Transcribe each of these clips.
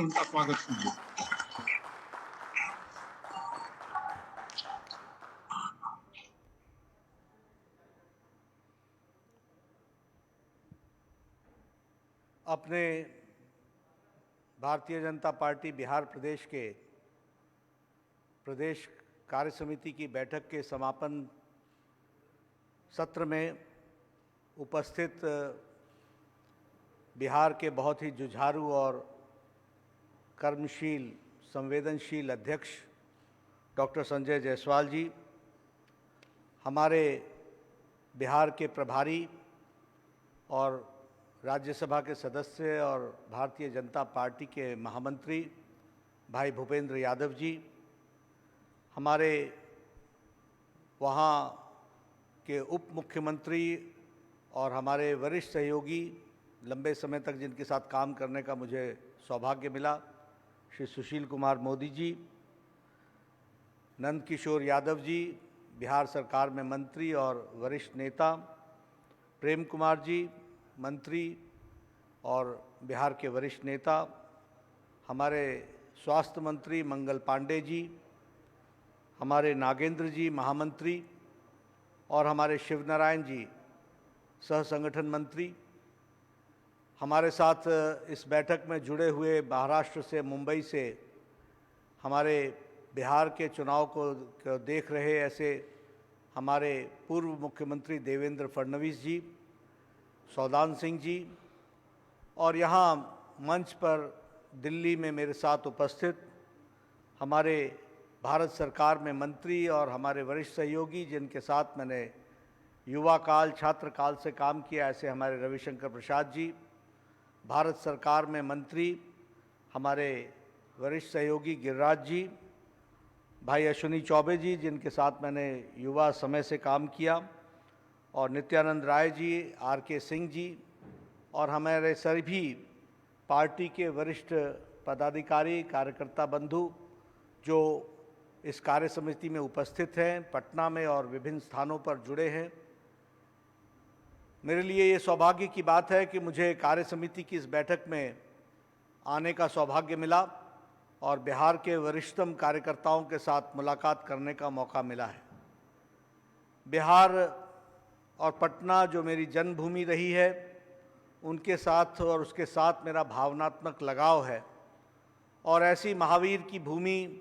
उनका स्वागत कीजिए। अपने भारतीय जनता पार्टी बिहार प्रदेश के प्रदेश कार्य समिति की बैठक के समापन सत्र में उपस्थित बिहार के बहुत ही जुझारू और कर्मशील संवेदनशील अध्यक्ष डॉक्टर संजय जायसवाल जी, हमारे बिहार के प्रभारी और राज्यसभा के सदस्य और भारतीय जनता पार्टी के महामंत्री भाई भूपेंद्र यादव जी, हमारे वहाँ के उप मुख्यमंत्री और हमारे वरिष्ठ सहयोगी, लंबे समय तक जिनके साथ काम करने का मुझे सौभाग्य मिला, श्री सुशील कुमार मोदी जी, नंद किशोर यादव जी, बिहार सरकार में मंत्री और वरिष्ठ नेता, प्रेम कुमार जी, मंत्री और बिहार के वरिष्ठ नेता, हमारे स्वास्थ्य मंत्री मंगल पांडे जी, हमारे नागेंद्र जी महामंत्री और हमारे शिवनारायण जी सह संगठन मंत्री, हमारे साथ इस बैठक में जुड़े हुए महाराष्ट्र से, मुंबई से हमारे बिहार के चुनाव को देख रहे ऐसे हमारे पूर्व मुख्यमंत्री देवेंद्र फडणवीस जी, सौदान सिंह जी, और यहाँ मंच पर दिल्ली में मेरे साथ उपस्थित हमारे भारत सरकार में मंत्री और हमारे वरिष्ठ सहयोगी जिनके साथ मैंने युवा काल, छात्र काल से काम किया, ऐसे हमारे रविशंकर प्रसाद जी, भारत सरकार में मंत्री हमारे वरिष्ठ सहयोगी गिरिराज जी, भाई अश्विनी चौबे जी जिनके साथ मैंने युवा समय से काम किया, और नित्यानंद राय जी, आर के सिंह जी, और हमारे सभी पार्टी के वरिष्ठ पदाधिकारी, कार्यकर्ता बंधु जो इस कार्य समिति में उपस्थित हैं, पटना में और विभिन्न स्थानों पर जुड़े हैं। मेरे लिए ये सौभाग्य की बात है कि मुझे कार्य समिति की इस बैठक में आने का सौभाग्य मिला और बिहार के वरिष्ठतम कार्यकर्ताओं के साथ मुलाकात करने का मौका मिला है। बिहार और पटना जो मेरी जन्मभूमि रही है, उनके साथ और उसके साथ मेरा भावनात्मक लगाव है, और ऐसी महावीर की भूमि,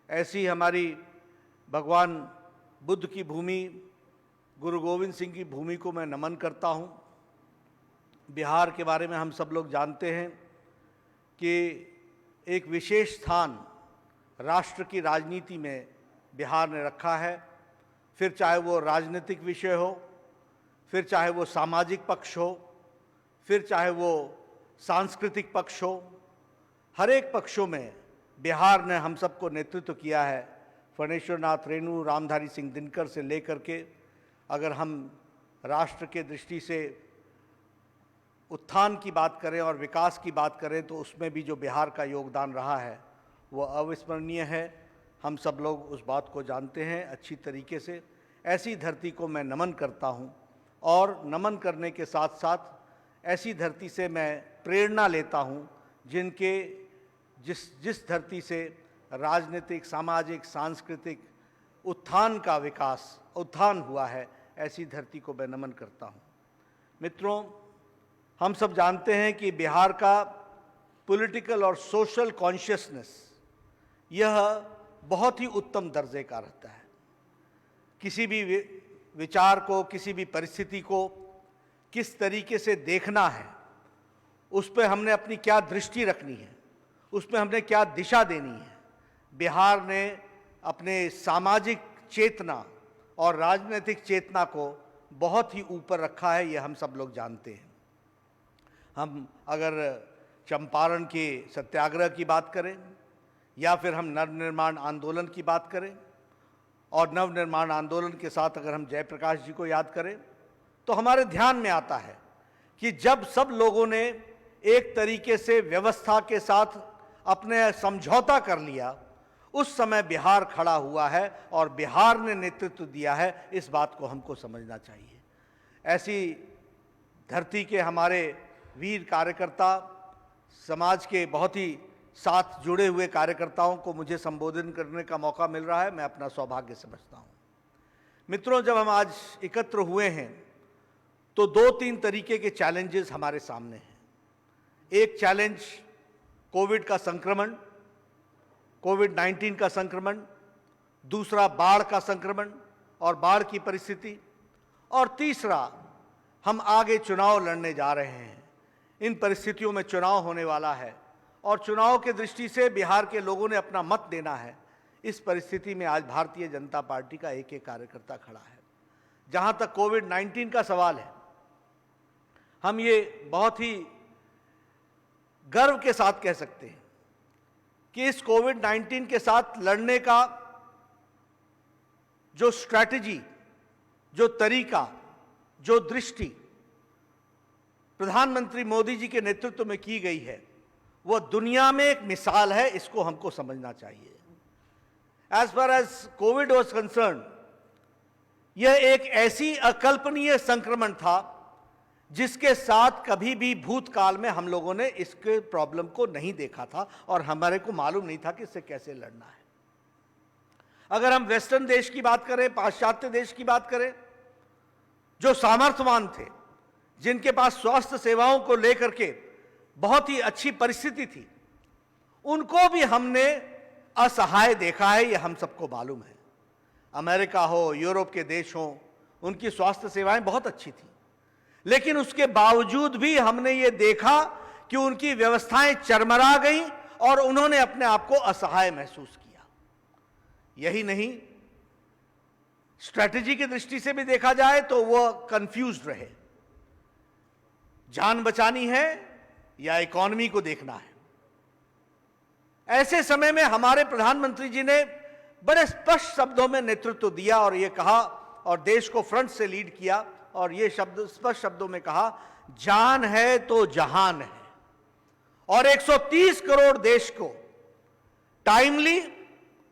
ऐसी हमारी भगवान बुद्ध की भूमि, गुरु गोविंद सिंह की भूमि को मैं नमन करता हूँ। बिहार के बारे में हम सब लोग जानते हैं कि एक विशेष स्थान राष्ट्र की राजनीति में बिहार ने रखा है, फिर चाहे वो राजनीतिक विषय हो, फिर चाहे वो सामाजिक पक्ष हो, फिर चाहे वो सांस्कृतिक पक्ष हो, हर एक पक्षों में बिहार ने हम सबको नेतृत्व किया है। फणेश्वर नाथ रेणु, रामधारी सिंह दिनकर से लेकर के अगर हम राष्ट्र के दृष्टि से उत्थान की बात करें और विकास की बात करें तो उसमें भी जो बिहार का योगदान रहा है वो अविस्मरणीय है। हम सब लोग उस बात को जानते हैं अच्छी तरीके से। ऐसी धरती को मैं नमन करता हूँ, और नमन करने के साथ साथ ऐसी धरती से मैं प्रेरणा लेता हूँ जिनके जिस धरती से राजनीतिक, सामाजिक, सांस्कृतिक उत्थान हुआ है, ऐसी धरती को मैं नमन करता हूँ। मित्रों, हम सब जानते हैं कि बिहार का पॉलिटिकल और सोशल कॉन्शियसनेस यह बहुत ही उत्तम दर्जे का रहता है। किसी भी विचार को, किसी भी परिस्थिति को किस तरीके से देखना है, उस पर हमने अपनी क्या दृष्टि रखनी है, उसमें हमने क्या दिशा देनी है, बिहार ने अपने सामाजिक चेतना और राजनीतिक चेतना को बहुत ही ऊपर रखा है, ये हम सब लोग जानते हैं। हम अगर चंपारण के सत्याग्रह की बात करें या फिर हम नवनिर्माण आंदोलन की बात करें, और नवनिर्माण आंदोलन के साथ अगर हम जयप्रकाश जी को याद करें, तो हमारे ध्यान में आता है कि जब सब लोगों ने एक तरीके से व्यवस्था के साथ अपने समझौता कर लिया, उस समय बिहार खड़ा हुआ है और बिहार ने नेतृत्व दिया है। इस बात को हमको समझना चाहिए। ऐसी धरती के हमारे वीर कार्यकर्ता, समाज के बहुत ही साथ जुड़े हुए कार्यकर्ताओं को मुझे संबोधित करने का मौका मिल रहा है, मैं अपना सौभाग्य समझता हूं। मित्रों, जब हम आज एकत्र हुए हैं तो 2-3 तरीके के चैलेंजेस हमारे सामने हैं। एक चैलेंज कोविड का संक्रमण, कोविड-19 का संक्रमण, दूसरा बाढ़ का संक्रमण और बाढ़ की परिस्थिति, और तीसरा हम आगे चुनाव लड़ने जा रहे हैं। इन परिस्थितियों में चुनाव होने वाला है और चुनाव के दृष्टि से बिहार के लोगों ने अपना मत देना है। इस परिस्थिति में आज भारतीय जनता पार्टी का एक एक कार्यकर्ता खड़ा है। जहां तक कोविड-19 का सवाल है, हम ये बहुत ही गर्व के साथ कह सकते हैं कि इस कोविड-19 के साथ लड़ने का जो स्ट्रैटेजी, जो तरीका, जो दृष्टि प्रधानमंत्री मोदी जी के नेतृत्व में की गई है, वह दुनिया में एक मिसाल है। इसको हमको समझना चाहिए। As far as covid was concern, यह एक ऐसी अकल्पनीय संक्रमण था जिसके साथ कभी भी भूतकाल में हम लोगों ने इसके प्रॉब्लम को नहीं देखा था और हमारे को मालूम नहीं था कि इससे कैसे लड़ना है। अगर हम वेस्टर्न देश की बात करें, पाश्चात्य देश की बात करें, जो सामर्थ्यवान थे, जिनके पास स्वास्थ्य सेवाओं को लेकर के बहुत ही अच्छी परिस्थिति थी, उनको भी हमने असहाय देखा है, यह हम सबको मालूम है। अमेरिका हो, यूरोप के देश हो, उनकी स्वास्थ्य सेवाएं बहुत अच्छी थी, लेकिन उसके बावजूद भी हमने ये देखा कि उनकी व्यवस्थाएं चरमरा गईं और उन्होंने अपने आप को असहाय महसूस किया। यही नहीं, स्ट्रैटेजी की दृष्टि से भी देखा जाए तो वह कंफ्यूज्ड रहे। जान बचानी है या इकोनॉमी को देखना है। ऐसे समय में हमारे प्रधानमंत्री जी ने बड़े स्पष्ट शब्दों में नेतृत्व दिया और यह कहा और देश को फ्रंट से लीड किया और यह शब्द स्पष्ट शब्दों में कहा, जान है तो जहान है। और 130 करोड़ देश को टाइमली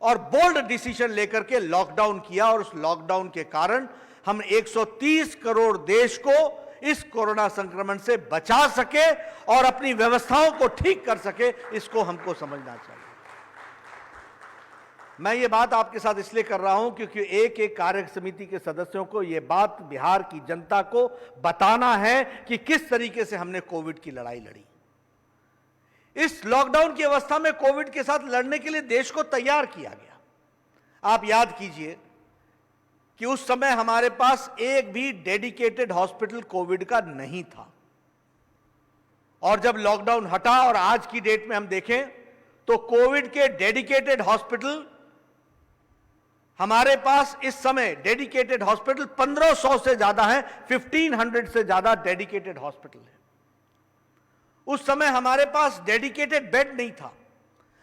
और बोल्ड डिसीजन लेकर के लॉकडाउन किया और उस लॉकडाउन के कारण हम 130 करोड़ देश को इस कोरोना संक्रमण से बचा सके और अपनी व्यवस्थाओं को ठीक कर सके। इसको हमको समझना चाहिए। मैं ये बात आपके साथ इसलिए कर रहा हूं क्योंकि एक एक कार्य समिति के सदस्यों को ये बात बिहार की जनता को बताना है कि किस तरीके से हमने कोविड की लड़ाई लड़ी। इस लॉकडाउन की अवस्था में कोविड के साथ लड़ने के लिए देश को तैयार किया गया। आप याद कीजिए कि उस समय हमारे पास एक भी डेडिकेटेड हॉस्पिटल कोविड का नहीं था, और जब लॉकडाउन हटा और आज की डेट में हम देखें तो कोविड के डेडिकेटेड हॉस्पिटल हमारे पास इस समय डेडिकेटेड हॉस्पिटल 1500 से ज्यादा है, 1500 से ज्यादा डेडिकेटेड हॉस्पिटल है। उस समय हमारे पास डेडिकेटेड बेड नहीं था।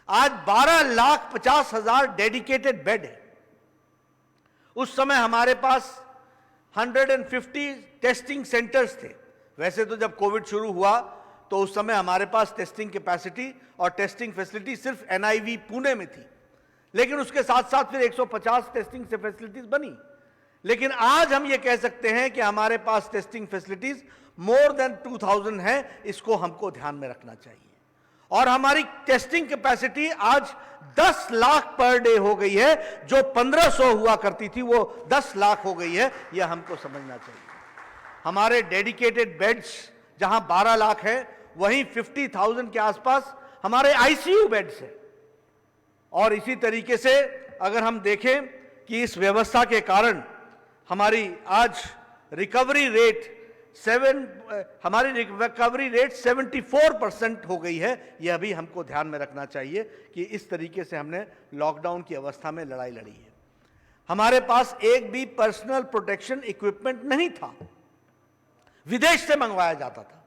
आज 12,50,000 डेडिकेटेड बेड है। उस समय हमारे पास 150 टेस्टिंग सेंटर्स थे। वैसे तो जब कोविड शुरू हुआ तो उस समय हमारे पास टेस्टिंग कैपेसिटी और टेस्टिंग फैसिलिटी सिर्फ NIV पुणे में थी, लेकिन उसके साथ साथ फिर 150 टेस्टिंग से फैसिलिटीज बनी। लेकिन आज हम ये कह सकते हैं कि हमारे पास टेस्टिंग फैसिलिटीज मोर देन 2000 है। इसको हमको ध्यान में रखना चाहिए। और हमारी टेस्टिंग कैपेसिटी आज 10 लाख पर डे हो गई है। जो 1500 हुआ करती थी वो 10 लाख हो गई है। यह हमको समझना चाहिए। हमारे डेडिकेटेड बेड्स जहां 12 लाख है, वहीं 50,000 के आसपास हमारे ICU बेड्स है। और इसी तरीके से अगर हम देखें कि इस व्यवस्था के कारण हमारी आज रिकवरी रेट 74% हो गई है। यह भी हमको ध्यान में रखना चाहिए कि इस तरीके से हमने लॉकडाउन की अवस्था में लड़ाई लड़ी है। हमारे पास एक भी पर्सनल प्रोटेक्शन इक्विपमेंट नहीं था, विदेश से मंगवाया जाता था।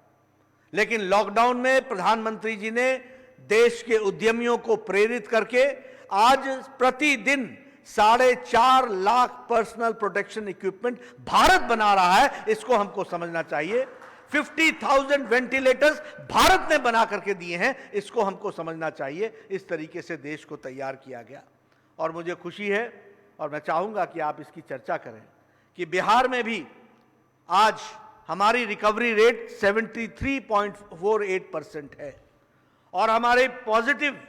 लेकिन लॉकडाउन में प्रधानमंत्री जी ने देश के उद्यमियों को प्रेरित करके आज प्रतिदिन 4.5 lakh personal protection equipment Bharat बना रहा है। इसको हमको समझना चाहिए। 50,000 वेंटिलेटर्स भारत ने बना करके दिए हैं। इसको हमको समझना चाहिए। इस तरीके से देश को तैयार किया गया और मुझे खुशी है और मैं चाहूंगा कि आप इसकी चर्चा करें कि बिहार में भी आज हमारी रिकवरी रेट 73.48% है और हमारे पॉजिटिव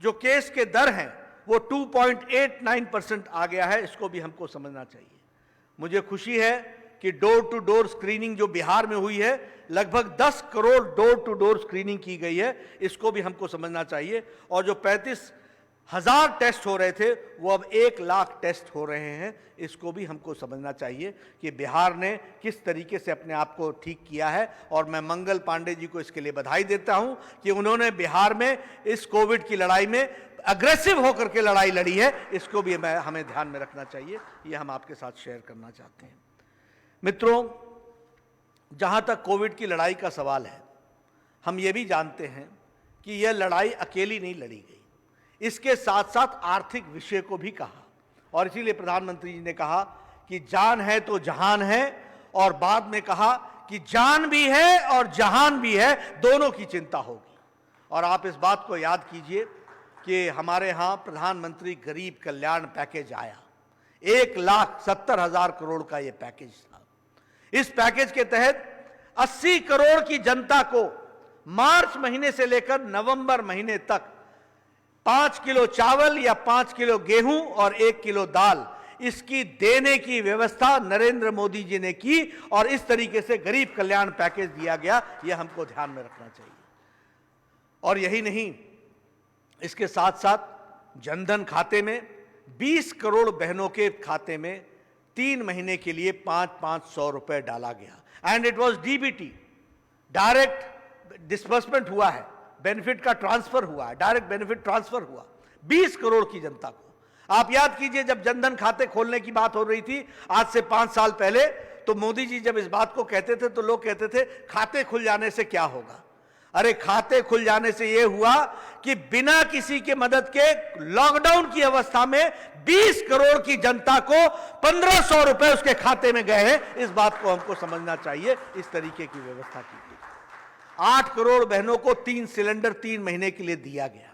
जो केस के दर हैं वो 2.89% आ गया है, इसको भी हमको समझना चाहिए। मुझे खुशी है कि डोर टू डोर स्क्रीनिंग जो बिहार में हुई है, लगभग 10 crore door to door screening की गई है, इसको भी हमको समझना चाहिए। और जो 35,000 टेस्ट हो रहे थे वो अब 1 लाख टेस्ट हो रहे हैं, इसको भी हमको समझना चाहिए कि बिहार ने किस तरीके से अपने आप को ठीक किया है। और मैं मंगल पांडे जी को इसके लिए बधाई देता हूं कि उन्होंने बिहार में इस कोविड की लड़ाई में अग्रेसिव होकर के लड़ाई लड़ी है, इसको भी हमें ध्यान में रखना चाहिए। ये हम आपके साथ शेयर करना चाहते हैं। मित्रों, जहां तक कोविड की लड़ाई का सवाल है, हम ये भी जानते हैं कि यह लड़ाई अकेली नहीं लड़ी गई, इसके साथ साथ आर्थिक विषय को भी कहा। और इसीलिए प्रधानमंत्री जी ने कहा कि जान है तो जहान है, और बाद में कहा कि जान भी है और जहान भी है, दोनों की चिंता होगी। और आप इस बात को याद कीजिए कि हमारे यहाँ प्रधानमंत्री गरीब कल्याण पैकेज आया, 1,70,000 करोड़ का ये पैकेज था। इस पैकेज के तहत 80 करोड़ की जनता को मार्च महीने से लेकर नवंबर महीने तक 5 किलो चावल या 5 किलो गेहूं और 1 किलो दाल, इसकी देने की व्यवस्था नरेंद्र मोदी जी ने की। और इस तरीके से गरीब कल्याण पैकेज दिया गया, यह हमको ध्यान में रखना चाहिए। और यही नहीं, इसके साथ साथ जनधन खाते में 20 करोड़ बहनों के खाते में 3 महीने के लिए 500 रुपए डाला गया। And it was DBT, direct disbursement हुआ है, बेनिफिट का ट्रांसफर हुआ है, डायरेक्ट बेनिफिट ट्रांसफर हुआ 20 करोड़ की जनता को। आप याद कीजिए, जब जनधन खाते खोलने की बात हो रही थी आज से 5 साल पहले, तो मोदी जी जब इस बात को कहते थे तो लोग कहते थे खाते खुल जाने से क्या होगा। अरे खाते खुल जाने से यह हुआ कि बिना किसी के मदद के लॉकडाउन की अवस्था में 20 करोड़ की जनता को 1,500 रुपए उसके खाते में गए हैं। इस बात को हमको समझना चाहिए, इस तरीके की व्यवस्था की गई। 8 करोड़ बहनों को 3 सिलेंडर 3 महीने के लिए दिया गया।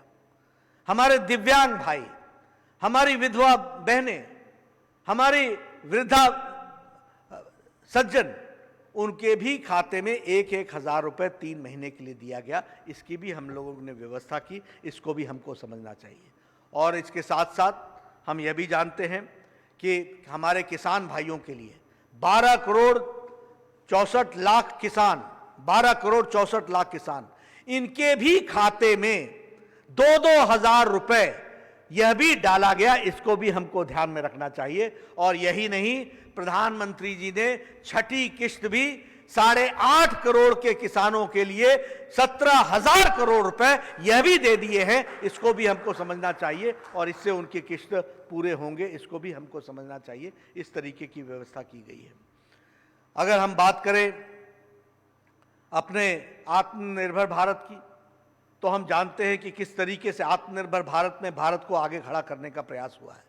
हमारे दिव्यांग भाई, हमारी विधवा बहनें, हमारी वृद्धा सज्जन, उनके भी खाते में 1-1 हजार रुपए 3 महीने के लिए दिया गया। इसकी भी हम लोगों ने व्यवस्था की, इसको भी हमको समझना चाहिए। और इसके साथ साथ हम यह भी जानते हैं कि हमारे किसान भाइयों के लिए 12 करोड़ 64 लाख किसान, 12 करोड़ 64 लाख किसान, इनके भी खाते में 2-2 हजार रुपए यह भी डाला गया, इसको भी हमको ध्यान में रखना चाहिए। और यही नहीं, प्रधानमंत्री जी ने छठी किश्त भी 8.5 करोड़ के किसानों के लिए 17,000 करोड़ रुपए यह भी दे दिए हैं, इसको भी हमको समझना चाहिए। और इससे उनकी किश्त पूरे होंगे, इसको भी हमको समझना चाहिए। इस तरीके की व्यवस्था की गई है। अगर हम बात करें अपने आत्मनिर्भर भारत की, तो हम जानते हैं कि किस तरीके से आत्मनिर्भर भारत में भारत को आगे खड़ा करने का प्रयास हुआ है।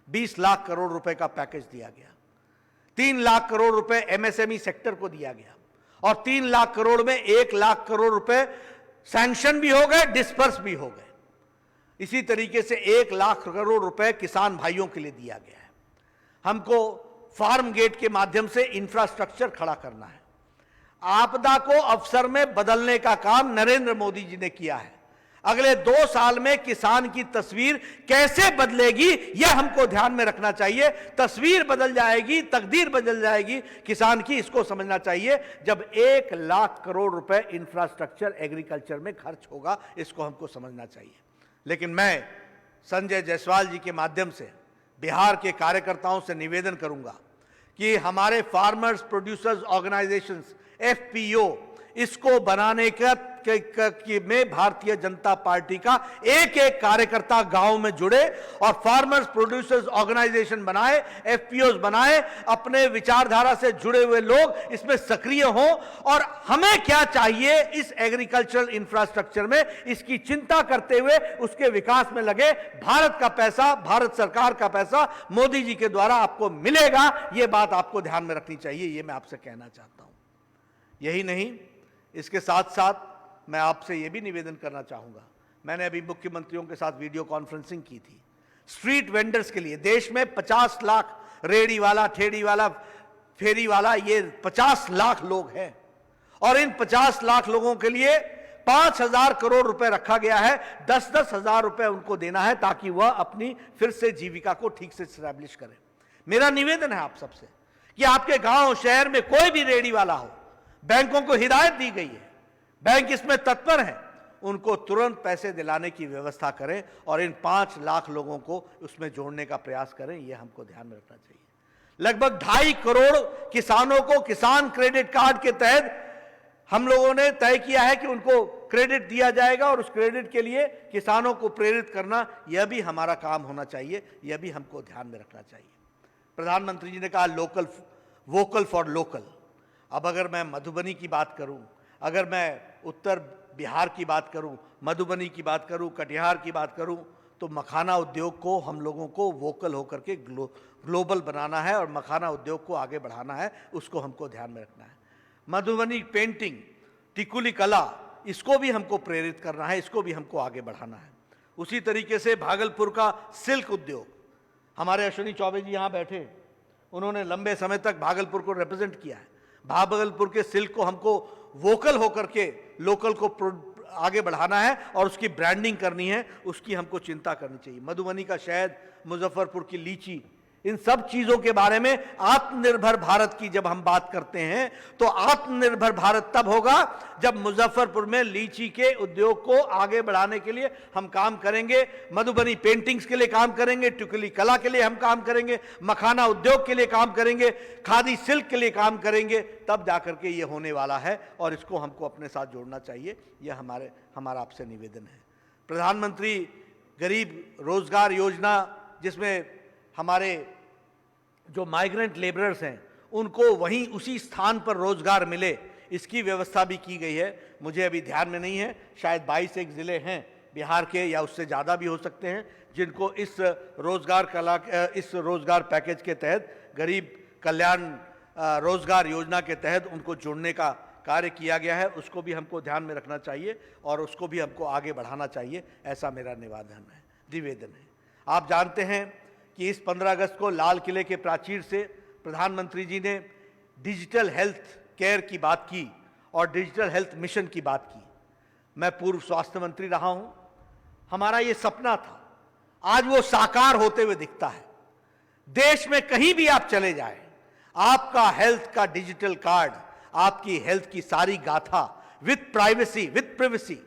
20 लाख करोड़ रुपए का पैकेज दिया गया, 3 लाख करोड़ रुपए एमएसएमई सेक्टर को दिया गया, और 3 लाख करोड़ में 1 लाख करोड़ रुपए सैंक्शन भी हो गए, डिस्पर्स भी हो गए। इसी तरीके से 1 लाख करोड़ रुपए किसान भाइयों के लिए दिया गया है। हमको फार्म गेट के माध्यम से इंफ्रास्ट्रक्चर खड़ा करना है। आपदा को अवसर में बदलने का काम नरेंद्र मोदी जी ने किया है। अगले 2 साल में किसान की तस्वीर कैसे बदलेगी, यह हमको ध्यान में रखना चाहिए। तस्वीर बदल जाएगी, तकदीर बदल जाएगी किसान की, इसको समझना चाहिए जब 1 लाख करोड़ रुपए इंफ्रास्ट्रक्चर एग्रीकल्चर में खर्च होगा, इसको हमको समझना चाहिए। लेकिन मैं संजय जायसवाल जी के माध्यम से बिहार के कार्यकर्ताओं से निवेदन करूंगा कि हमारे फार्मर्स प्रोड्यूसर्स ऑर्गेनाइजेशंस FPO, इसको बनाने में भारतीय जनता पार्टी का एक एक कार्यकर्ता गांव में जुड़े और फार्मर्स प्रोड्यूसर्स ऑर्गेनाइजेशन बनाए, FPOs बनाए, अपने विचारधारा से जुड़े हुए लोग इसमें सक्रिय हों। और हमें क्या चाहिए इस एग्रीकल्चरल इंफ्रास्ट्रक्चर में, इसकी चिंता करते हुए उसके विकास में लगे। भारत का पैसा, भारत सरकार का पैसा मोदी जी के द्वारा आपको मिलेगा, यह बात आपको ध्यान में रखनी चाहिए, यह मैं आपसे कहना चाहता हूं। यही नहीं, इसके साथ साथ मैं आपसे यह भी निवेदन करना चाहूंगा, मैंने अभी मुख्यमंत्रियों के साथ वीडियो कॉन्फ्रेंसिंग की थी। स्ट्रीट वेंडर्स के लिए देश में 50 लाख रेडी वाला, ठेड़ी वाला, फेरी वाला, ये 50 लाख लोग हैं। और इन 50 लाख लोगों के लिए 5,000 करोड़ रुपए रखा गया है, 10-10 हजार रुपए उनको देना है ताकि वह अपनी फिर से जीविका को ठीक से स्टैब्लिश करें। मेरा निवेदन है आप सबसे कि आपके गांव शहर में कोई भी रेहड़ी वाला हो, बैंकों को हिदायत दी गई है, बैंक इसमें तत्पर है, उनको तुरंत पैसे दिलाने की व्यवस्था करें और इन 5 लाख लोगों को उसमें जोड़ने का प्रयास करें। यह हमको ध्यान में रखना चाहिए। लगभग 2.5 करोड़ किसानों को किसान क्रेडिट कार्ड के तहत हम लोगों ने तय किया है कि उनको क्रेडिट दिया जाएगा और उस क्रेडिट के लिए किसानों को प्रेरित करना, यह भी हमारा काम होना चाहिए, यह भी हमको ध्यान में रखना चाहिए। प्रधानमंत्री जी ने कहा वोकल फॉर लोकल। अब अगर मैं मधुबनी की बात करूं, अगर मैं उत्तर बिहार की बात करूं, मधुबनी की बात करूं, कटिहार की बात करूं, तो मखाना उद्योग को हम लोगों को वोकल होकर के ग्लोबल बनाना है और मखाना उद्योग को आगे बढ़ाना है, उसको हमको ध्यान में रखना है। मधुबनी पेंटिंग, टिकुली कला, इसको भी हमको प्रेरित करना है, इसको भी हमको आगे बढ़ाना है। उसी तरीके से भागलपुर का सिल्क उद्योग, हमारे अश्विनी चौबे जी यहाँ बैठे, उन्होंने लंबे समय तक भागलपुर को रिप्रेजेंट किया है। भागलपुर के सिल्क को हमको वोकल होकर के लोकल को आगे बढ़ाना है और उसकी ब्रांडिंग करनी है, उसकी हमको चिंता करनी चाहिए। मधुबनी का शहद, मुजफ्फरपुर की लीची, इन सब चीजों के बारे में आत्मनिर्भर भारत की जब हम बात करते हैं तो आत्मनिर्भर भारत तब होगा जब मुजफ्फरपुर में लीची के उद्योग को आगे बढ़ाने के लिए हम काम करेंगे, मधुबनी पेंटिंग्स के लिए काम करेंगे, टिकुली कला के लिए हम काम करेंगे, मखाना उद्योग के लिए काम करेंगे, खादी सिल्क के लिए काम करेंगे, तब जाकर के ये होने वाला है और इसको हमको अपने साथ जोड़ना चाहिए। यह हमारा आपसे निवेदन है। प्रधानमंत्री गरीब रोजगार योजना, जिसमें हमारे जो माइग्रेंट लेबरर्स हैं उनको वहीं उसी स्थान पर रोजगार मिले, इसकी व्यवस्था भी की गई है। मुझे अभी ध्यान में नहीं है, शायद 22 ज़िले हैं बिहार के या उससे ज़्यादा भी हो सकते हैं जिनको इस रोजगार पैकेज के तहत, गरीब कल्याण रोजगार योजना के तहत उनको जोड़ने का कार्य किया गया है। उसको भी हमको ध्यान में रखना चाहिए और उसको भी हमको आगे बढ़ाना चाहिए, ऐसा मेरा निवेदन है। आप जानते हैं कि इस 15 अगस्त को लाल किले के प्राचीर से प्रधानमंत्री जी ने डिजिटल हेल्थ केयर की बात की और डिजिटल हेल्थ मिशन की बात की। मैं पूर्व स्वास्थ्य मंत्री रहा हूं, हमारा ये सपना था, आज वो साकार होते हुए दिखता है। देश में कहीं भी आप चले जाएं, आपका हेल्थ का डिजिटल कार्ड, आपकी हेल्थ की सारी गाथा विद प्रिवेसी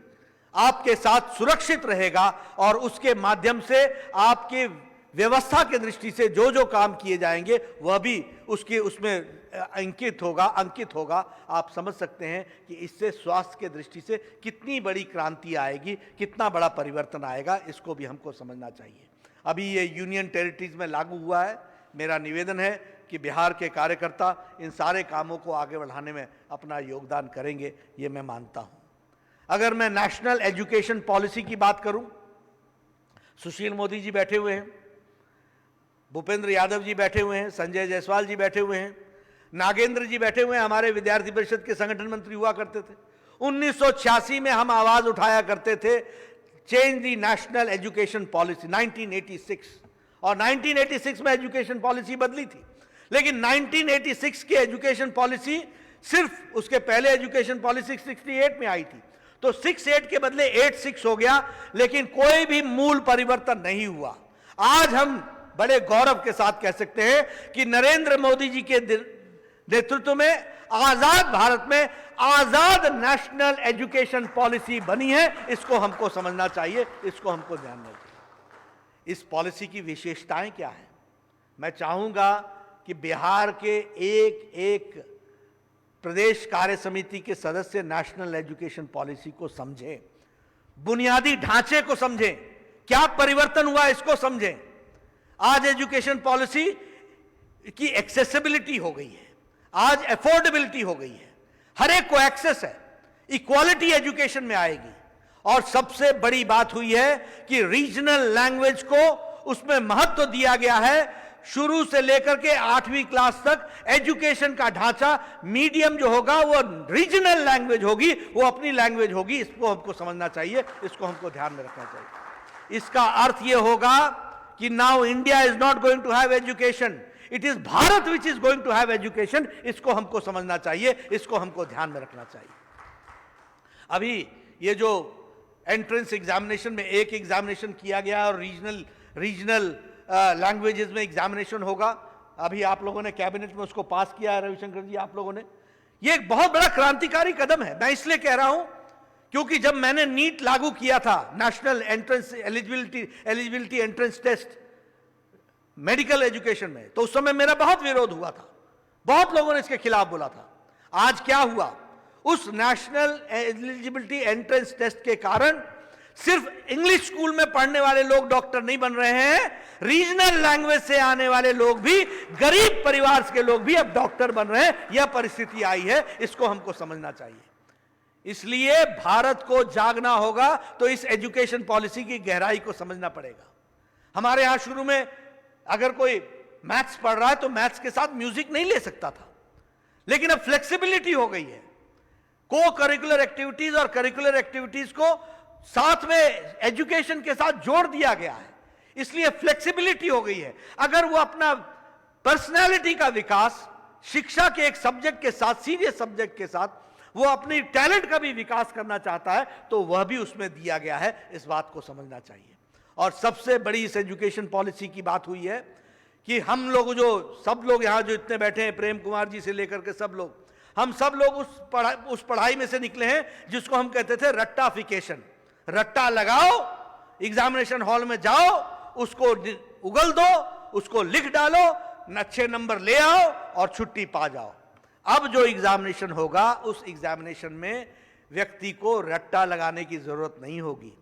आपके साथ सुरक्षित रहेगा और उसके माध्यम से आपके व्यवस्था के दृष्टि से जो जो काम किए जाएंगे वह भी उसमें अंकित होगा। आप समझ सकते हैं कि इससे स्वास्थ्य के दृष्टि से कितनी बड़ी क्रांति आएगी, कितना बड़ा परिवर्तन आएगा, इसको भी हमको समझना चाहिए। अभी ये यूनियन टेरिटरीज में लागू हुआ है। मेरा निवेदन है कि बिहार के कार्यकर्ता इन सारे कामों को आगे बढ़ाने में अपना योगदान करेंगे, ये मैं मानता हूं। अगर मैं नेशनल एजुकेशन पॉलिसी की बात करूं, सुशील मोदी जी बैठे हुए हैं, भूपेंद्र यादव जी बैठे हुए हैं, संजय जायसवाल जी बैठे हुए हैं, नागेंद्र जी बैठे हुए हैं, हमारे विद्यार्थी परिषद के संगठन मंत्री हुआ करते थे। 1986 में हम आवाज उठाया करते थे change the national education policy, 1986, और 1986 में एजुकेशन पॉलिसी बदली थी। लेकिन 1986 की एजुकेशन पॉलिसी सिर्फ, उसके पहले एजुकेशन पॉलिसी 68 में आई थी, तो 68 के बदले 86 हो गया, लेकिन कोई भी मूल परिवर्तन नहीं हुआ। आज हम बड़े गौरव के साथ कह सकते हैं कि नरेंद्र मोदी जी के नेतृत्व में आजाद भारत में आजाद नेशनल एजुकेशन पॉलिसी बनी है। इसको हमको समझना चाहिए, इसको हमको ध्यान रखना चाहिए। इस पॉलिसी की विशेषताएं क्या है? मैं चाहूंगा कि बिहार के एक प्रदेश कार्य समिति के सदस्य नेशनल एजुकेशन पॉलिसी को समझें, बुनियादी ढांचे को समझें, क्या परिवर्तन हुआ इसको समझें। आज एजुकेशन पॉलिसी की एक्सेसिबिलिटी हो गई है, आज अफोर्डेबिलिटी हो गई है, हर एक को एक्सेस है, इक्वालिटी एजुकेशन में आएगी। और सबसे बड़ी बात हुई है कि रीजनल लैंग्वेज को उसमें महत्व दिया गया है। शुरू से लेकर के 8वीं क्लास तक एजुकेशन का ढांचा, मीडियम जो होगा वो रीजनल लैंग्वेज होगी, वो अपनी लैंग्वेज होगी। इसको हमको समझना चाहिए, इसको हमको ध्यान में रखना चाहिए। इसका अर्थ ये होगा कि now India is not going to have education, it is Bharat which is going to have education. इसको हमको समझना चाहिए, इसको हमको ध्यान में रखना चाहिए। अभी ये जो एंट्रेंस एग्जामिनेशन में एक एग्जामिनेशन किया गया और रीजनल लैंग्वेजेस में एग्जामिनेशन होगा, अभी आप लोगों ने कैबिनेट में उसको पास किया है, रविशंकर जी आप लोगों ने। ये एक बहुत बड़ा क्रांतिकारी कदम है। मैं इसलिए कह रहा हूं क्योंकि जब मैंने नीट लागू किया था, national entrance eligibility entrance test medical education में, तो उस समय मेरा बहुत विरोध हुआ था, बहुत लोगों ने इसके खिलाफ बोला था। आज क्या हुआ, उस नेशनल एलिजिबिलिटी एंट्रेंस टेस्ट के कारण सिर्फ इंग्लिश स्कूल में पढ़ने वाले लोग डॉक्टर नहीं बन रहे हैं, रीजनल लैंग्वेज से आने वाले लोग भी, गरीब परिवार के लोग भी अब डॉक्टर बन रहे हैं। यह परिस्थिति आई है, इसको हमको समझना चाहिए। इसलिए भारत को जागना होगा, तो इस एजुकेशन पॉलिसी की गहराई को समझना पड़ेगा। हमारे यहां शुरू में अगर कोई मैथ्स पढ़ रहा है तो मैथ्स के साथ म्यूजिक नहीं ले सकता था, लेकिन अब फ्लेक्सिबिलिटी हो गई है। को करिकुलर एक्टिविटीज और करिकुलर एक्टिविटीज को साथ में एजुकेशन के साथ जोड़ दिया गया है, इसलिए फ्लेक्सिबिलिटी हो गई है। अगर वो अपना पर्सनालिटी का विकास शिक्षा के एक सब्जेक्ट के साथ, सीरियस सब्जेक्ट के साथ, वो अपनी टैलेंट का भी विकास करना चाहता है, तो वह भी उसमें दिया गया है। इस बात को समझना चाहिए। और सबसे बड़ी इस एजुकेशन पॉलिसी की बात हुई है कि हम लोग, जो सब लोग यहां जो इतने बैठे हैं, प्रेम कुमार जी से लेकर के सब लोग, हम सब लोग उस पढ़ाई में से निकले हैं जिसको हम कहते थे रट्टाफिकेशन। रट्टा लगाओ, एग्जामिनेशन हॉल में जाओ, उसको उगल दो, उसको लिख डालो, अच्छे नंबर ले आओ और छुट्टी पा जाओ। अब जो एग्जामिनेशन होगा, उस एग्जामिनेशन में व्यक्ति को रट्टा लगाने की जरूरत नहीं होगी।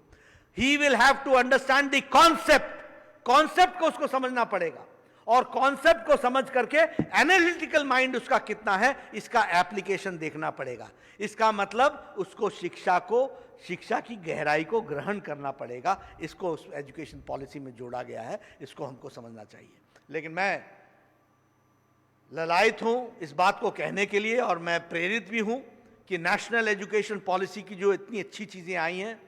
He will have to understand the concept को उसको समझना पड़ेगा, और कॉन्सेप्ट को समझ करके एनालिटिकल माइंड उसका कितना है, इसका एप्लीकेशन देखना पड़ेगा। इसका मतलब उसको शिक्षा की गहराई को ग्रहण करना पड़ेगा। इसको उस एजुकेशन पॉलिसी में जोड़ा गया है, इसको हमको समझना चाहिए। लेकिन मैं ललायत हूं इस बात को कहने के लिए, और मैं प्रेरित भी हूं कि नेशनल एजुकेशन पॉलिसी की जो इतनी अच्छी चीजें आई हैं,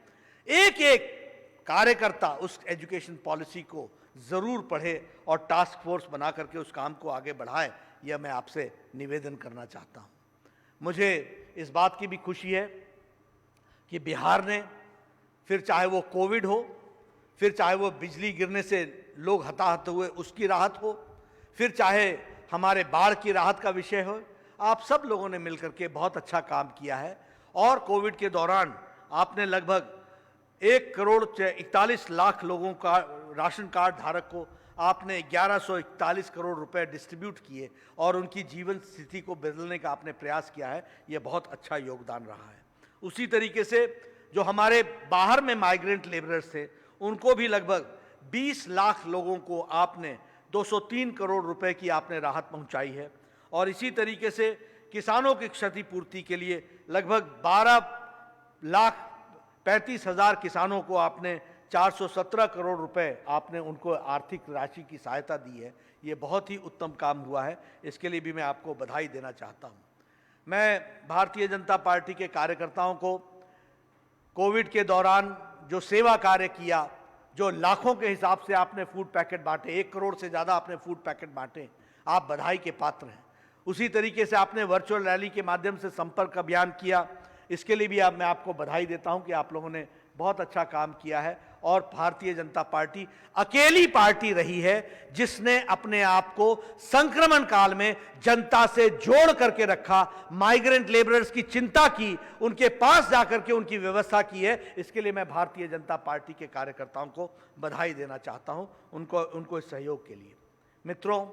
एक एक कार्यकर्ता उस एजुकेशन पॉलिसी को जरूर पढ़े और टास्क फोर्स बना करके उस काम को आगे बढ़ाए। यह मैं आपसे निवेदन करना चाहता हूं। मुझे इस बात की भी खुशी है कि बिहार ने, फिर चाहे वो कोविड हो, फिर चाहे वो बिजली गिरने से लोग हताहत हुए उसकी राहत हो, फिर चाहे हमारे बाढ़ की राहत का विषय हो, आप सब लोगों ने मिलकर के बहुत अच्छा काम किया है। और कोविड के दौरान आपने लगभग 1,41,00,000 लोगों का राशन कार्ड धारक को आपने 1141 करोड़ रुपए डिस्ट्रीब्यूट किए और उनकी जीवन स्थिति को बदलने का आपने प्रयास किया है। यह बहुत अच्छा योगदान रहा है। उसी तरीके से जो हमारे बाहर में माइग्रेंट लेबरर्स थे, उनको भी लगभग 20 लाख लोगों को आपने 203 करोड़ रुपए की आपने राहत पहुंचाई है। और इसी तरीके से किसानों की क्षतिपूर्ति के लिए लगभग 12,35,000 किसानों को आपने 417 करोड़ रुपए आपने उनको आर्थिक राशि की सहायता दी है। ये बहुत ही उत्तम काम हुआ है, इसके लिए भी मैं आपको बधाई देना चाहता हूँ। मैं भारतीय जनता पार्टी के कार्यकर्ताओं को कोविड के दौरान जो सेवा कार्य किया, जो लाखों के हिसाब से आपने फूड पैकेट बांटे, 1 करोड़ से ज़्यादा आपने फूड पैकेट बांटे, आप बधाई के पात्र हैं। उसी तरीके से आपने वर्चुअल रैली के माध्यम से संपर्क अभियान किया, इसके लिए भी मैं आपको बधाई देता हूं कि आप लोगों ने बहुत अच्छा काम किया है। और भारतीय जनता पार्टी अकेली पार्टी रही है जिसने अपने आप को संक्रमण काल में जनता से जोड़ करके रखा, माइग्रेंट लेबरर्स की चिंता की, उनके पास जाकर के उनकी व्यवस्था की है। इसके लिए मैं भारतीय जनता पार्टी के कार्यकर्ताओं को बधाई देना चाहता हूं, उनको इस सहयोग के लिए। मित्रों,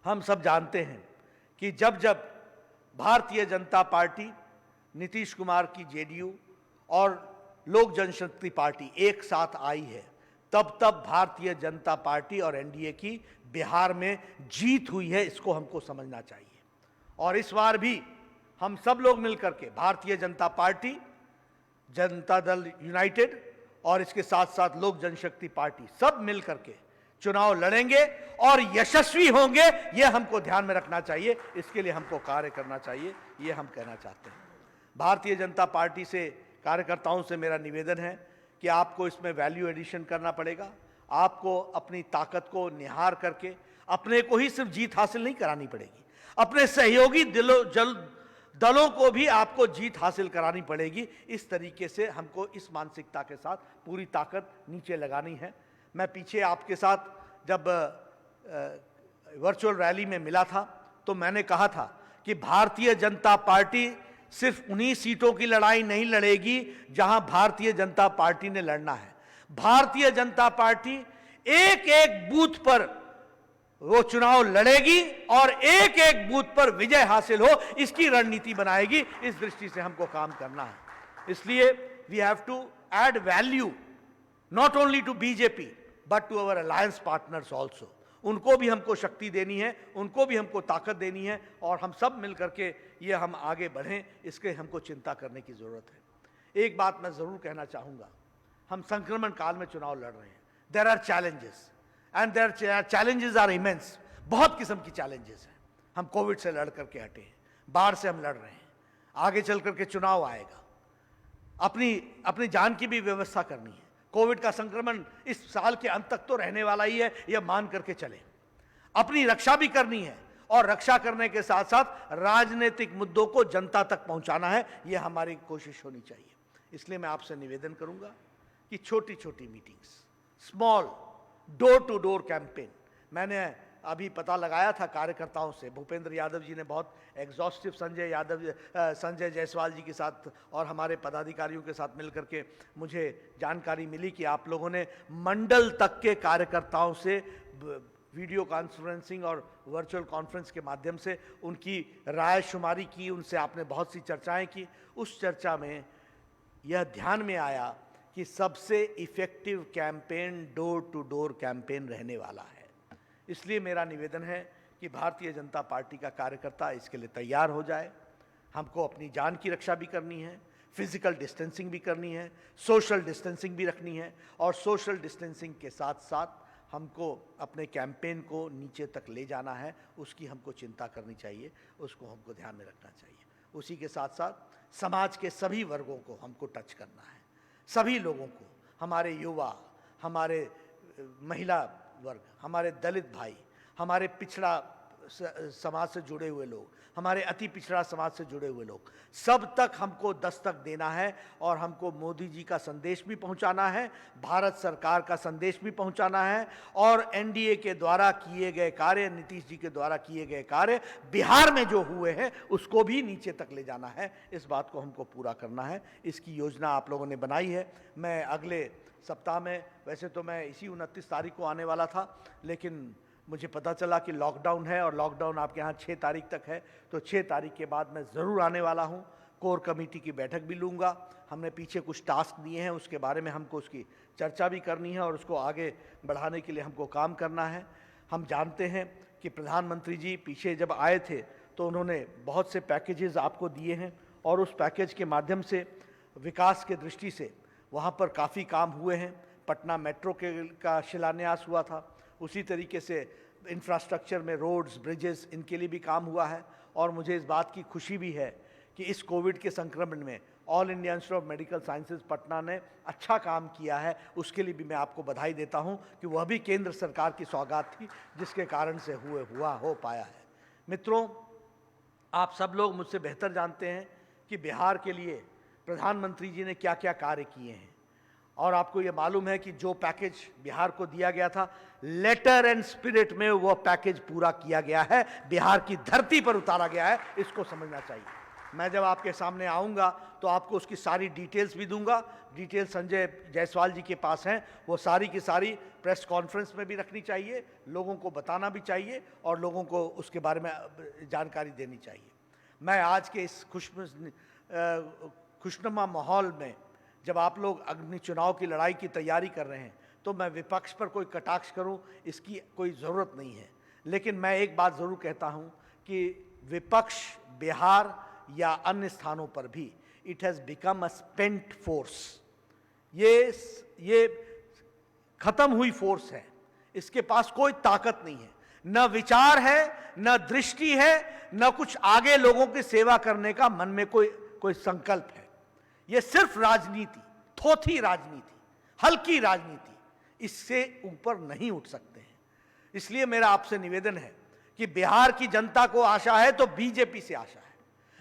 हम सब जानते हैं कि जब जब भारतीय जनता पार्टी, नीतीश कुमार की जेडीयू और लोक जनशक्ति पार्टी एक साथ आई है, तब तब भारतीय जनता पार्टी और एनडीए की बिहार में जीत हुई है। इसको हमको समझना चाहिए। और इस बार भी हम सब लोग मिलकर के भारतीय जनता पार्टी, जनता दल यूनाइटेड और इसके साथ साथ लोक जनशक्ति पार्टी सब मिलकर के चुनाव लड़ेंगे और यशस्वी होंगे। यह हमको ध्यान में रखना चाहिए, इसके लिए हमको कार्य करना चाहिए, यह हम कहना चाहते हैं। भारतीय जनता पार्टी से कार्यकर्ताओं से मेरा निवेदन है कि आपको इसमें वैल्यू एडिशन करना पड़ेगा। आपको अपनी ताकत को निहार करके अपने को ही सिर्फ जीत हासिल नहीं करानी पड़ेगी, अपने सहयोगी दलों को भी आपको जीत हासिल करानी पड़ेगी। इस तरीके से हमको इस मानसिकता के साथ पूरी ताकत नीचे लगानी है। मैं पीछे आपके साथ जब वर्चुअल रैली में मिला था तो मैंने कहा था कि भारतीय जनता पार्टी सिर्फ उन्हीं सीटों की लड़ाई नहीं लड़ेगी जहां भारतीय जनता पार्टी ने लड़ना है। भारतीय जनता पार्टी एक एक बूथ पर वो चुनाव लड़ेगी और एक एक बूथ पर विजय हासिल हो, इसकी रणनीति बनाएगी। इस दृष्टि से हमको काम करना है। इसलिए we have to add value not only to BJP but to our alliance partners also. उनको भी हमको शक्ति देनी है, उनको भी हमको ताकत देनी है और हम सब मिलकर के ये हम आगे बढ़ें, इसके हमको चिंता करने की जरूरत है। एक बात मैं जरूर कहना चाहूंगा, हम संक्रमण काल में चुनाव लड़ रहे हैं। There are challenges and their challenges are immense. बहुत किस्म की चैलेंजेस हैं। हम कोविड से लड़ करके हटे हैं, बाढ़ से हम लड़ रहे हैं, आगे चल करके चुनाव आएगा, अपनी जान की भी व्यवस्था करनी है। कोविड का संक्रमण इस साल के अंत तक तो रहने वाला ही है, यह मान करके चले। अपनी रक्षा भी करनी है और रक्षा करने के साथ साथ राजनीतिक मुद्दों को जनता तक पहुंचाना है, यह हमारी कोशिश होनी चाहिए। इसलिए मैं आपसे निवेदन करूंगा कि छोटी छोटी meetings, small door to door campaign, मैंने अभी पता लगाया था कार्यकर्ताओं से, भूपेंद्र यादव जी ने बहुत एग्जॉस्टिव संजय जायसवाल जी के साथ और हमारे पदाधिकारियों के साथ मिलकर के मुझे जानकारी मिली कि आप लोगों ने मंडल तक के कार्यकर्ताओं से वीडियो कॉन्फ्रेंसिंग और वर्चुअल कॉन्फ्रेंस के माध्यम से उनकी राय शुमारी की, उनसे आपने बहुत सी चर्चाएं की। उस चर्चा में यह ध्यान में आया कि सबसे effective campaign door to door campaign रहने वाला है। इसलिए मेरा निवेदन है कि भारतीय जनता पार्टी का कार्यकर्ता इसके लिए तैयार हो जाए। हमको अपनी जान की रक्षा भी करनी है, फिजिकल डिस्टेंसिंग भी करनी है, सोशल डिस्टेंसिंग भी रखनी है और सोशल डिस्टेंसिंग के साथ साथ हमको अपने कैंपेन को नीचे तक ले जाना है। उसकी हमको चिंता करनी चाहिए, उसको हमको ध्यान में रखना चाहिए। उसी के साथ साथ समाज के सभी वर्गों को हमको टच करना है, सभी लोगों को, हमारे युवा, हमारे महिला वर्ग, हमारे दलित भाई, हमारे पिछड़ा समाज से जुड़े हुए लोग, हमारे अति पिछड़ा समाज से जुड़े हुए लोग, सब तक हमको दस्तक देना है और हमको मोदी जी का संदेश भी पहुंचाना है, भारत सरकार का संदेश भी पहुंचाना है और एनडीए के द्वारा किए गए कार्य, नीतीश जी के द्वारा किए गए कार्य बिहार में जो हुए हैं उसको भी नीचे तक ले जाना है। इस बात को हमको पूरा करना है। इसकी योजना आप लोगों ने बनाई है। मैं अगले सप्ताह में, वैसे तो मैं इसी 29 तारीख को आने वाला था, लेकिन मुझे पता चला कि लॉकडाउन है और लॉकडाउन आपके यहाँ 6 तारीख तक है, तो 6 तारीख के बाद मैं ज़रूर आने वाला हूँ। कोर कमेटी की बैठक भी लूँगा। हमने पीछे कुछ टास्क दिए हैं, उसके बारे में हमको उसकी चर्चा भी करनी है और उसको आगे बढ़ाने के लिए हमको काम करना है। हम जानते हैं कि प्रधानमंत्री जी पीछे जब आए थे तो उन्होंने बहुत से पैकेजेस आपको दिए हैं और उस पैकेज के माध्यम से विकास के दृष्टि से वहाँ पर काफ़ी काम हुए हैं। पटना मेट्रो का शिलान्यास हुआ था, उसी तरीके से इंफ्रास्ट्रक्चर में रोड्स, ब्रिजेस, इनके लिए भी काम हुआ है। और मुझे इस बात की खुशी भी है कि इस कोविड के संक्रमण में all India institute of medical sciences Patna ने अच्छा काम किया है। उसके लिए भी मैं आपको बधाई देता हूं कि वह भी केंद्र सरकार की सौगात थी जिसके कारण से हो पाया है। मित्रों, आप सब लोग मुझसे बेहतर जानते हैं कि बिहार के लिए प्रधानमंत्री जी ने क्या क्या कार्य किए हैं और आपको ये मालूम है कि जो पैकेज बिहार को दिया गया था, लेटर एंड स्पिरिट में वो पैकेज पूरा किया गया है, बिहार की धरती पर उतारा गया है। इसको समझना चाहिए। मैं जब आपके सामने आऊँगा तो आपको उसकी सारी डिटेल्स भी दूंगा। डिटेल्स संजय जायसवाल जी के पास हैं, वो सारी की सारी प्रेस कॉन्फ्रेंस में भी रखनी चाहिए, लोगों को बताना भी चाहिए और लोगों को उसके बारे में जानकारी देनी चाहिए। मैं आज के इस खुशनुमा माहौल में जब आप लोग अग्नि चुनाव की लड़ाई की तैयारी कर रहे हैं तो मैं विपक्ष पर कोई कटाक्ष करूं, इसकी कोई ज़रूरत नहीं है। लेकिन मैं एक बात ज़रूर कहता हूं कि विपक्ष बिहार या अन्य स्थानों पर भी it has become a spent force. ये ख़त्म हुई फोर्स है, इसके पास कोई ताकत नहीं है, न विचार है, न दृष्टि है, न कुछ आगे लोगों की सेवा करने का मन में कोई संकल्प है। ये सिर्फ राजनीति, थोथी राजनीति, हल्की राजनीति, इससे ऊपर नहीं उठ सकते हैं। इसलिए मेरा आपसे निवेदन है कि बिहार की जनता को आशा है तो बीजेपी से आशा है,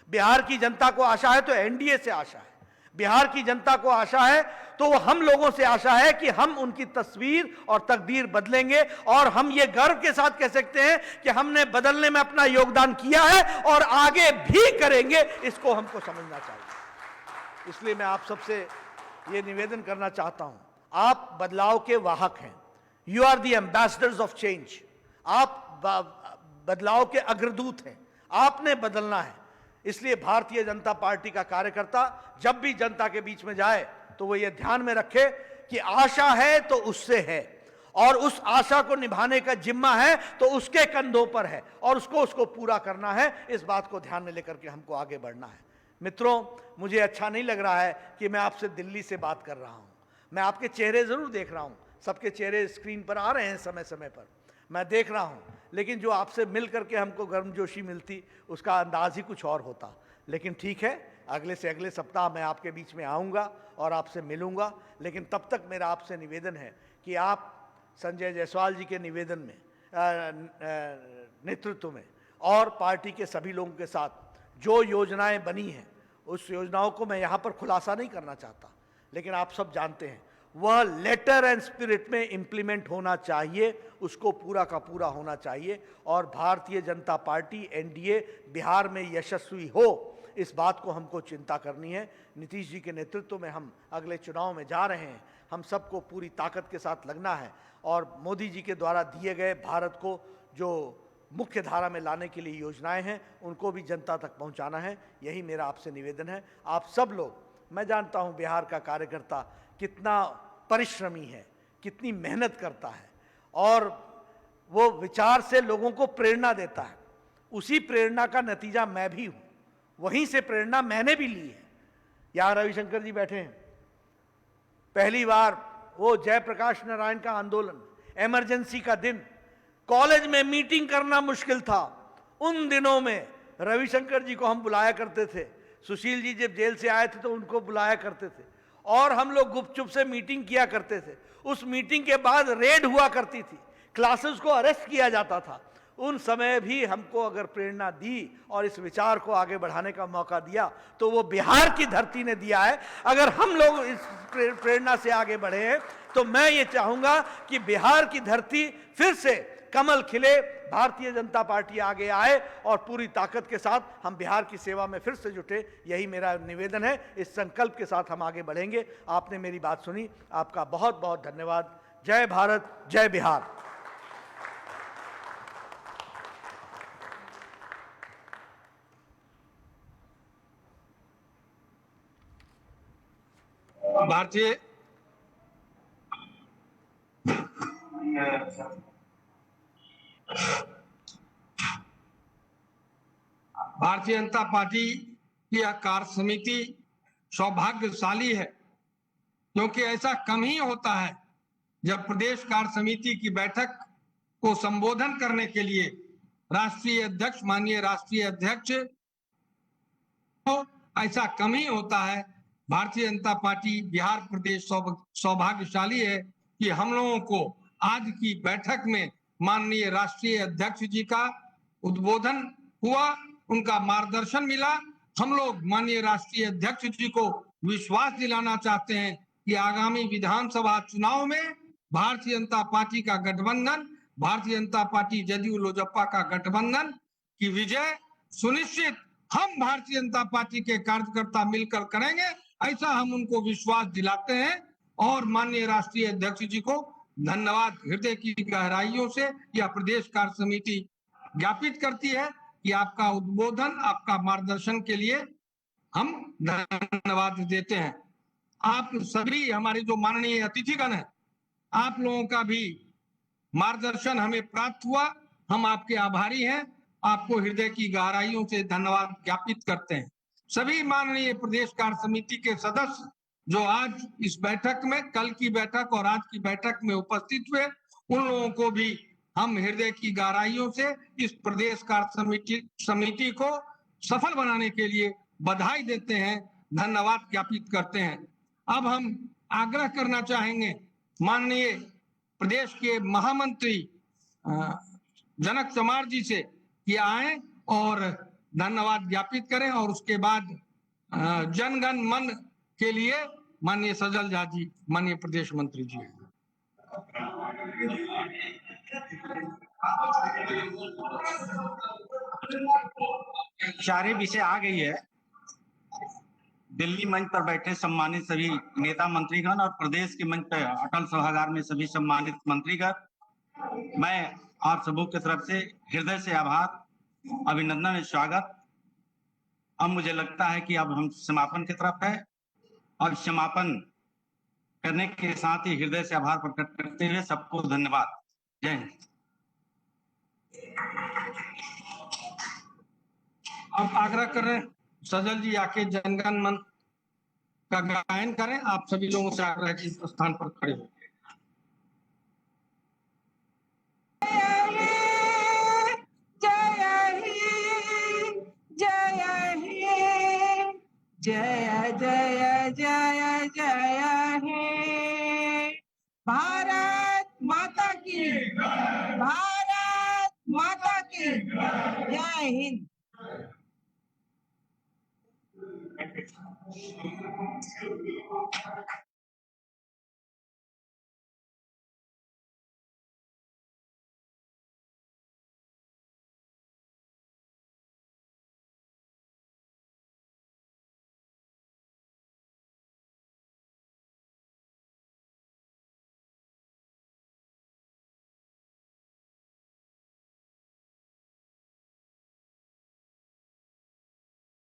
बिहार की जनता को आशा है तो एनडीए से आशा है, बिहार की जनता को आशा है तो वो हम लोगों से आशा है कि हम उनकी तस्वीर और तकदीर बदलेंगे, और हम ये गर्व के साथ कह सकते हैं कि हमने बदलने में अपना योगदान किया है और आगे भी करेंगे। इसको हमको समझना चाहिए। इसलिए मैं आप सबसे ये निवेदन करना चाहता हूं, आप बदलाव के वाहक हैं, you are the ambassadors of change, आप बदलाव के अग्रदूत हैं, आपने बदलना है। इसलिए भारतीय जनता पार्टी का कार्यकर्ता जब भी जनता के बीच में जाए तो वो ये ध्यान में रखे कि आशा है तो उससे है, और उस आशा को निभाने का जिम्मा है तो उसके कंधों पर है, और उसको पूरा करना है। इस बात को ध्यान में लेकर के हमको आगे बढ़ना है। मित्रों, मुझे अच्छा नहीं लग रहा है कि मैं आपसे दिल्ली से बात कर रहा हूं। मैं आपके चेहरे जरूर देख रहा हूं, सबके चेहरे स्क्रीन पर आ रहे हैं समय समय पर, मैं देख रहा हूं, लेकिन जो आपसे मिल करके हमको गर्मजोशी मिलती उसका अंदाज ही कुछ और होता। लेकिन ठीक है, अगले से अगले सप्ताह मैं आपके बीच में आऊंगा और आपसे मिलूंगा। लेकिन तब तक मेरा आपसे निवेदन है कि आप संजय जायसवाल जी के निवेदन में नेतृत्व में और पार्टी के सभी लोगों के साथ जो योजनाएं बनी हैं, उस योजनाओं को मैं यहाँ पर खुलासा नहीं करना चाहता, लेकिन आप सब जानते हैं वह लेटर एंड स्पिरिट में इंप्लीमेंट होना चाहिए, उसको पूरा का पूरा होना चाहिए, और भारतीय जनता पार्टी एनडीए बिहार में यशस्वी हो, इस बात को हमको चिंता करनी है। नीतीश जी के नेतृत्व में हम अगले चुनाव में जा रहे हैं, हम सबको पूरी ताकत के साथ लगना है, और मोदी जी के द्वारा दिए गए भारत को जो मुख्य धारा में लाने के लिए योजनाएं हैं उनको भी जनता तक पहुंचाना है। यही मेरा आपसे निवेदन है। आप सब लोग, मैं जानता हूं बिहार का कार्यकर्ता कितना परिश्रमी है, कितनी मेहनत करता है, और वो विचार से लोगों को प्रेरणा देता है। उसी प्रेरणा का नतीजा मैं भी हूं, वहीं से प्रेरणा मैंने भी ली है। यहां रविशंकर जी बैठे हैं, पहली बार वो जयप्रकाश नारायण का आंदोलन, इमरजेंसी का दिन, कॉलेज में मीटिंग करना मुश्किल था। उन दिनों में रविशंकर जी को हम बुलाया करते थे, सुशील जी जब जेल से आए थे तो उनको बुलाया करते थे, और हम लोग गुपचुप से मीटिंग किया करते थे। उस मीटिंग के बाद रेड हुआ करती थी, क्लासेस को अरेस्ट किया जाता था। उन समय भी हमको अगर प्रेरणा दी और इस विचार को आगे बढ़ाने का मौका दिया तो वो बिहार की धरती ने दिया है। अगर हम लोग इस प्रेरणा से आगे बढ़े हैं तो मैं ये चाहूंगा कि बिहार की धरती फिर से कमल खिले, भारतीय जनता पार्टी आगे आए और पूरी ताकत के साथ हम बिहार की सेवा में फिर से जुटे। यही मेरा निवेदन है। इस संकल्प के साथ हम आगे बढ़ेंगे। आपने मेरी बात सुनी, आपका बहुत बहुत धन्यवाद। जय भारत, जय बिहार। भारतीय जनता पार्टी की यह कार्य समिति सौभाग्यशाली है, क्योंकि ऐसा कम ही होता है जब प्रदेश कार्य समिति की बैठक को संबोधन करने के लिए राष्ट्रीय अध्यक्ष, माननीय राष्ट्रीय अध्यक्ष, तो ऐसा कम ही होता है। भारतीय जनता पार्टी बिहार प्रदेश सौभाग्यशाली है कि हम लोगों को आज की बैठक में माननीय राष्ट्रीय अध्यक्ष जी का उद्बोधन हुआ, उनका मार्गदर्शन मिला। हम लोग माननीय राष्ट्रीय अध्यक्ष जी को विश्वास दिलाना चाहते हैं कि आगामी विधानसभा चुनाव में भारतीय जनता पार्टी का गठबंधन, भारतीय जनता पार्टी जदयू लोजपा का गठबंधन की विजय सुनिश्चित हम भारतीय जनता पार्टी के कार्यकर्ता मिलकर करेंगे, ऐसा हम उनको विश्वास दिलाते हैं। और माननीय राष्ट्रीय अध्यक्ष जी को धन्यवाद हृदय की गहराइयों से यह प्रदेश कार्य समिति ज्ञापित करती है कि आपका उद्बोधन, आपका मार्गदर्शन के लिए हम धन्यवाद देते हैं। आप सभी हमारे जो माननीय अतिथिगण हैं, आप लोगों का भी मार्गदर्शन हमें प्राप्त हुआ, हम आपके आभारी हैं। आपको हृदय की गहराइयों से धन्यवाद ज्ञापित करते हैं। सभी माननीय प्रदेश कार्य समिति के सदस्य जो आज इस बैठक में, कल की बैठक और आज की बैठक में उपस्थित हुए, उन लोगों को भी हम हृदय की गहराइयों से इस प्रदेश कार्य समिति को सफल बनाने के लिए बधाई देते हैं, धन्यवाद ज्ञापित करते हैं। अब हम आग्रह करना चाहेंगे माननीय प्रदेश के महामंत्री जनक चमार जी से कि आए और धन्यवाद ज्ञापित करें और उसके बाद जनगण मन के लिए माननीय सजल झा जी, माननीय प्रदेश मंत्री जी। सारे विषय आ गई है। दिल्ली मंच पर बैठे सम्मानित सभी नेता मंत्रीगण और प्रदेश के मंच पर अटल सभागार में सभी सम्मानित मंत्रीगण, मैं आप सबों की तरफ से हृदय से आभार, अभिनंदन और स्वागत। अब मुझे लगता है कि अब हम समापन की तरफ है और समापन करने के साथ ही हृदय से आभार प्रकट करते हुए सबको धन्यवाद। जय हिंद। अब आग्रह कर रहे हैं सजल जी आके जनगण मन का गायन करें। आप सभी लोगों से आग्रह की स्थान पर खड़े हो। जय जय जय जय हे भारत माता की, भारत माता की जय हिंद।